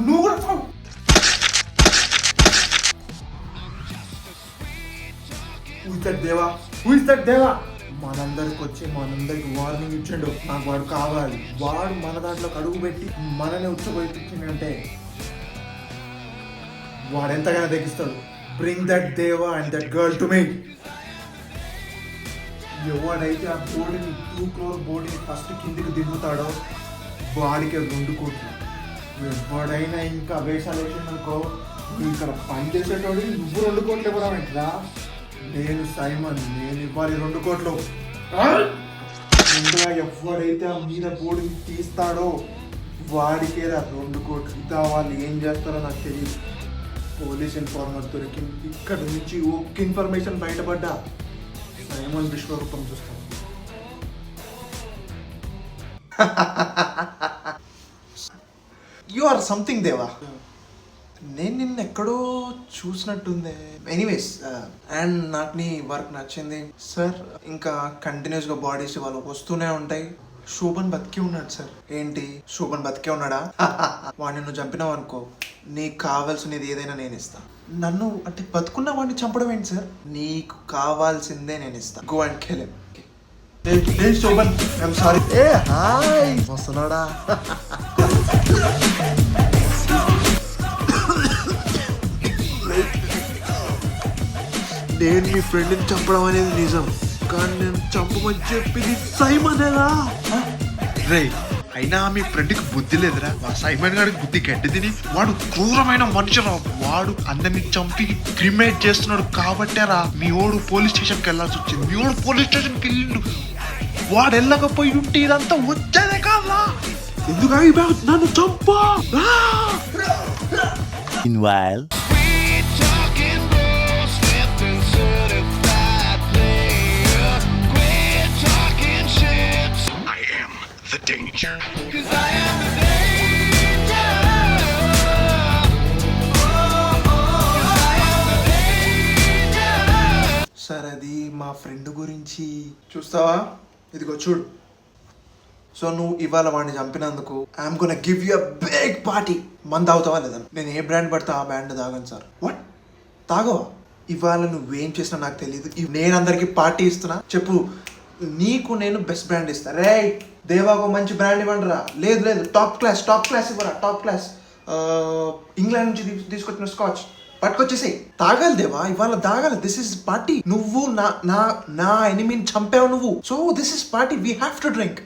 నువ్వు కూడా చావు. Who is that దేవా? మనందరికి వచ్చి మనందరికి వార్నింగ్ ఇచ్చిండు. నాకు వాడు కావాలి. వాడు మన దాంట్లో అడుగు పెట్టి మననే ఉచ్చబోయించిందంటే వాడు ఎంతగానో తెగిస్తాడు. బ్రింగ్ దట్ దేవా and that girl to me. ఎవడైతే ఆ బోర్డుని 2 crore బోర్డుని ఫస్ట్ కిందికి దిగుతాడో వాడికి 2 కోట్లు. ఎవడైనా ఇంకా వేషాలు వేసిందనుకో, ఇక్కడ పని చేసేటోడు నువ్వు 2 కోట్లు ఇవ్వడం ఏంటిరా? నేను సైమన్, నేను ఇవ్వాలి 2 కోట్లు. ముందుగా ఎవరైతే ఆ మీద బోర్డుని తీస్తాడో వాడికేరా 2 కోట్లు. ఇంకా వాళ్ళు ఏం చేస్తారో నాకు తెలియదు. పోలీస్ ఇన్ఫార్మర్ దొరికింది. ఇక్కడ నుంచి ఒక్క ఇన్ఫర్మేషన్ బయటపడ్డా సైమన్ విశ్వరూపం చూస్తాను. యు ఆర్ సంథింగ్ దేవా. నేను నిన్న ఎక్కడో చూసినట్టుంది. ఎనీవేస్, అండ్ నాకు నీ వర్క్ నచ్చింది సార్. ఇంకా కంటిన్యూస్గా బాడీస్ వాళ్ళు వస్తూనే ఉంటాయి. శోభన్ బతికే ఉన్నాడు సార్. ఏంటి శోభన్ బతికే ఉన్నాడా? వాడిని నువ్వు చంపినావు అనుకో, నీకు కావాల్సినది ఏదైనా నేను ఇస్తా. నన్ను అంటే బతుకున్న వాడిని చంపడం ఏంటి సార్? నీకు కావాల్సిందే నేను ఇస్తా. Go and kill him. Shobhan, I'm sorry. Hi వస్తున్నాడా? నేను మీ ఫ్రెండ్ని చంపడం అనేది నిజం, కానీ నేను చంపమని చెప్పింది సైమనేరా. రే, అయినా మీ ఫ్రెండ్కి బుద్ధి లేదురా. సైమన్ గారికి బుద్ధి గడ్డి తిని వాడు క్రూరమైన మనుషురా. వాడు అందరిని చంపి క్రిమినేట్ చేస్తున్నాడు కాబట్టేరా మీ ఓడు పోలీస్ స్టేషన్కి వెళ్ళాల్సి వచ్చింది. మీ ఓడు పోలీస్ స్టేషన్కి వెళ్ళిండు. వాడు వెళ్ళకపోయి ఉంటే ఇదంతా వచ్చేదే కాదా? ఎందుకు నన్ను చంపా? సార్ అది మా ఫ్రెండ్ గురించి చూస్తావా? ఇదిగో చూడు. సో నువ్వు ఇవాళ వాడిని చంపినందుకు I'm gonna give you a big party. మన తాగుతావా లేదా? నేను ఏ బ్రాండ్ పడతా ఆ బ్రాండ్ తాగను సార్. వాట్ తాగవా? ఇవాళ నువ్వేం చేసినా నాకు తెలియదు. నేను అందరికి పార్టీ ఇస్తున్నా. చెప్పు, నీకు నేను బెస్ట్ బ్రాండ్ ఇస్తా. రే దేవాకు మంచి బ్రాండ్ ఇవ్వండి రా. లేదు లేదు, టాప్ క్లాస్ ఇవ్వరా. టాప్ క్లాస్ ఇంగ్లాండ్ నుంచి తీసుకొచ్చిన స్కాచ్ పట్టుకొచ్చేసి తాగాలి దేవా. ఇవాళ తాగాలి. This is party. నువ్వు నా ఎనిమిని చంపావు నువ్వు. So this is party. We have to drink.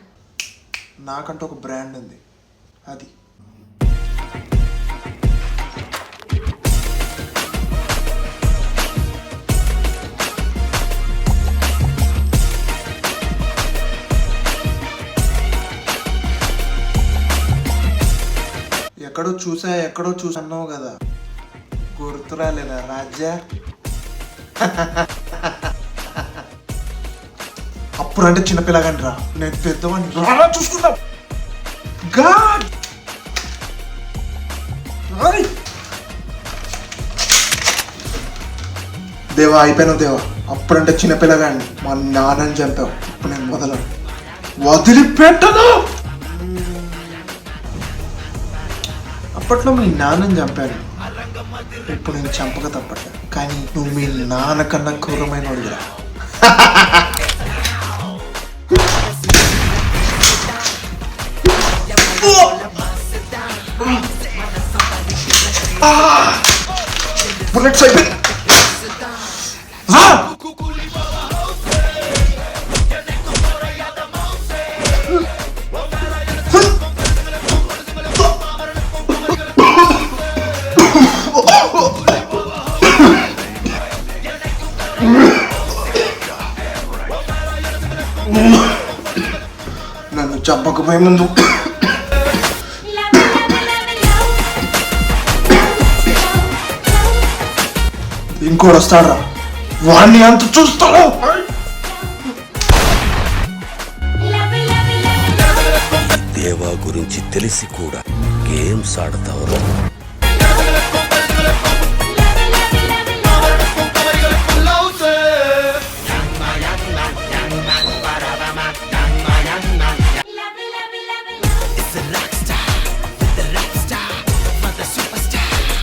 నాకంటూ ఒక బ్రాండ్ ఉంది, అది. ఎక్కడో చూసాన్నావు కదా, గుర్తురాలేదా రాజా? అప్పుడు అంటే చిన్నపిల్లగాని రా, నేను పెద్దవాడిని రా చూసుకున్నా. గాడ్ దేవా, అయిపోయినావు దేవా. అప్పుడంటే చిన్నపిల్లగాడిని మా నాన్నని చంపావు. ఇప్పుడు నేను వదిలిపెట్టను. అప్పట్లో మీ నాన్నని చంపాను, ఇప్పుడు నేను చంపక తప్పట్లేదు. కానీ నువ్వు మీ నాన్న కన్నా క్రూరమైన వాడిరా. బుల్లెట్స్ అయిపోయి నన్ను చంపకపోయే ముందు ఇంకోటి వస్తాడా, వాడిని అంత చూస్తాడు. దేవా గురించి తెలిసి కూడా గేమ్స్ ఆడతావు.